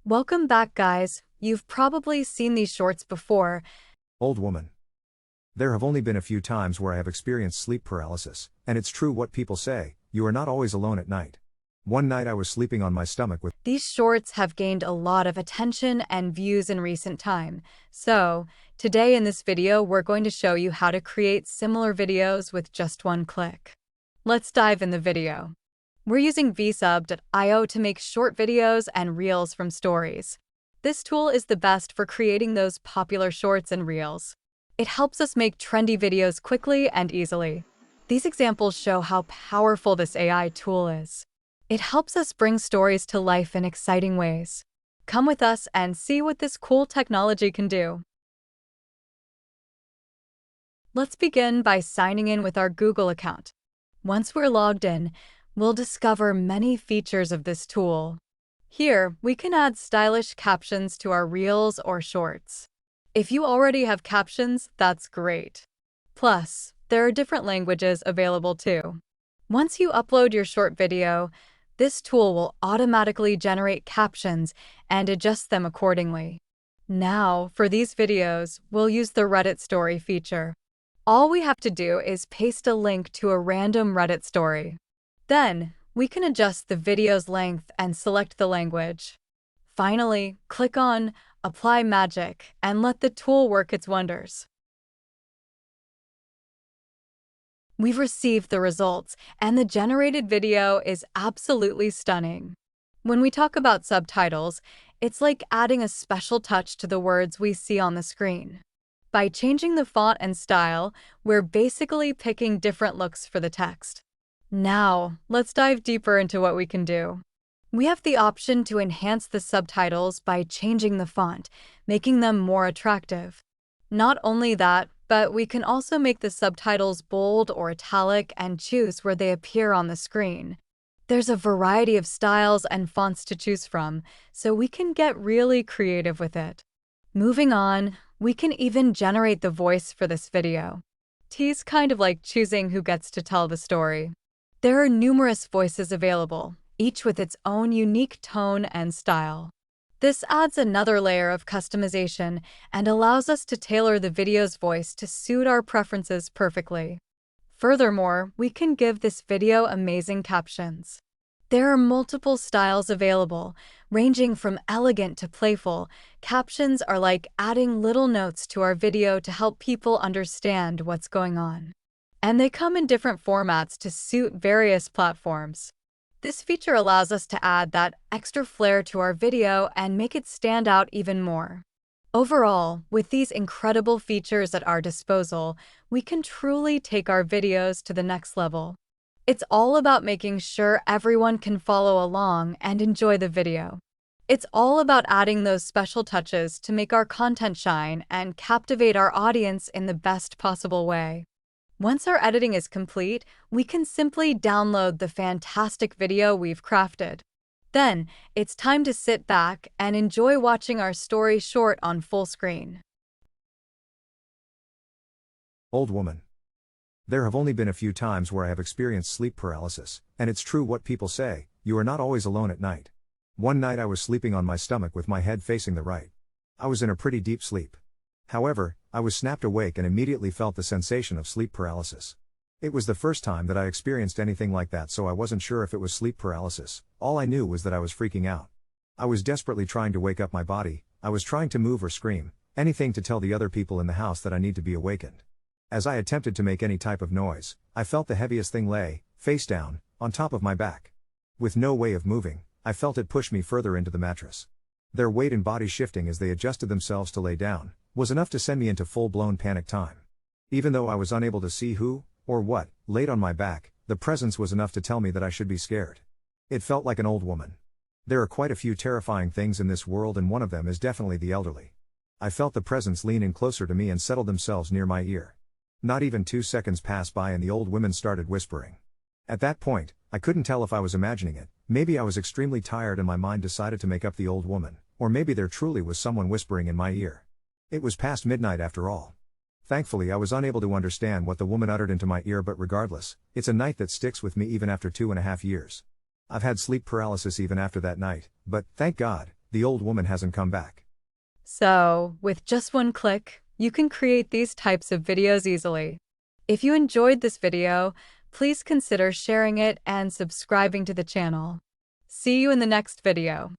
Welcome back, guys. You've probably seen these shorts before. Old woman. There have only been a few times where I have experienced sleep paralysis, and it's true what people say, you are not always alone at night. One night I was sleeping on my stomach with. These shorts have gained a lot of attention and views in recent time. So, today in this video, we're going to show you how to create similar videos with just one click. Let's dive in the video. We're using vsub.io to make short videos and reels from stories. This tool is the best for creating those popular shorts and reels. It helps us make trendy videos quickly and easily. These examples show how powerful this AI tool is. It helps us bring stories to life in exciting ways. Come with us and see what this cool technology can do. Let's begin by signing in with our Google account. Once we're logged in, we'll discover many features of this tool. Here, we can add stylish captions to our reels or shorts. If you already have captions, that's great. Plus, there are different languages available too. Once you upload your short video, this tool will automatically generate captions and adjust them accordingly. Now, for these videos, we'll use the Reddit story feature. All we have to do is paste a link to a random Reddit story. Then, we can adjust the video's length and select the language. Finally, click on Apply Magic and let the tool work its wonders. We've received the results, and the generated video is absolutely stunning. When we talk about subtitles, it's like adding a special touch to the words we see on the screen. By changing the font and style, we're basically picking different looks for the text. Now, let's dive deeper into what we can do. We have the option to enhance the subtitles by changing the font, making them more attractive. Not only that, but we can also make the subtitles bold or italic and choose where they appear on the screen. There's a variety of styles and fonts to choose from, so we can get really creative with it. Moving on, we can even generate the voice for this video. It's kind of like choosing who gets to tell the story. There are numerous voices available, each with its own unique tone and style. This adds another layer of customization and allows us to tailor the video's voice to suit our preferences perfectly. Furthermore, we can give this video amazing captions. There are multiple styles available, ranging from elegant to playful. Captions are like adding little notes to our video to help people understand what's going on. And they come in different formats to suit various platforms. This feature allows us to add that extra flair to our video and make it stand out even more. Overall, with these incredible features at our disposal, we can truly take our videos to the next level. It's all about making sure everyone can follow along and enjoy the video. It's all about adding those special touches to make our content shine and captivate our audience in the best possible way. Once our editing is complete, we can simply download the fantastic video we've crafted. Then, it's time to sit back and enjoy watching our story short on full screen. Old woman. There have only been a few times where I have experienced sleep paralysis, and it's true what people say, you are not always alone at night. One night I was sleeping on my stomach with my head facing the right. I was in a pretty deep sleep. However, I was snapped awake and immediately felt the sensation of sleep paralysis. It was the first time that I experienced anything like that, so I wasn't sure if it was sleep paralysis. All I knew was that I was freaking out. I was desperately trying to wake up my body. I was trying to move or scream, anything to tell the other people in the house that I need to be awakened. As I attempted to make any type of noise, I felt the heaviest thing lay, face down, on top of my back. With no way of moving, I felt it push me further into the mattress. Their weight and body shifting as they adjusted themselves to lay down was enough to send me into full-blown panic time. Even though I was unable to see who, or what, laid on my back, the presence was enough to tell me that I should be scared. It felt like an old woman. There are quite a few terrifying things in this world, and one of them is definitely the elderly. I felt the presence lean in closer to me and settle themselves near my ear. Not even 2 seconds passed by and the old women started whispering. At that point, I couldn't tell if I was imagining it. Maybe I was extremely tired and my mind decided to make up the old woman, or maybe there truly was someone whispering in my ear. It was past midnight after all. Thankfully, I was unable to understand what the woman uttered into my ear, but regardless, it's a night that sticks with me even after 2.5 years. I've had sleep paralysis even after that night, but, thank God, The old woman hasn't come back. So, with just one click, you can create these types of videos easily. If you enjoyed this video, please consider sharing it and subscribing to the channel. See you in the next video.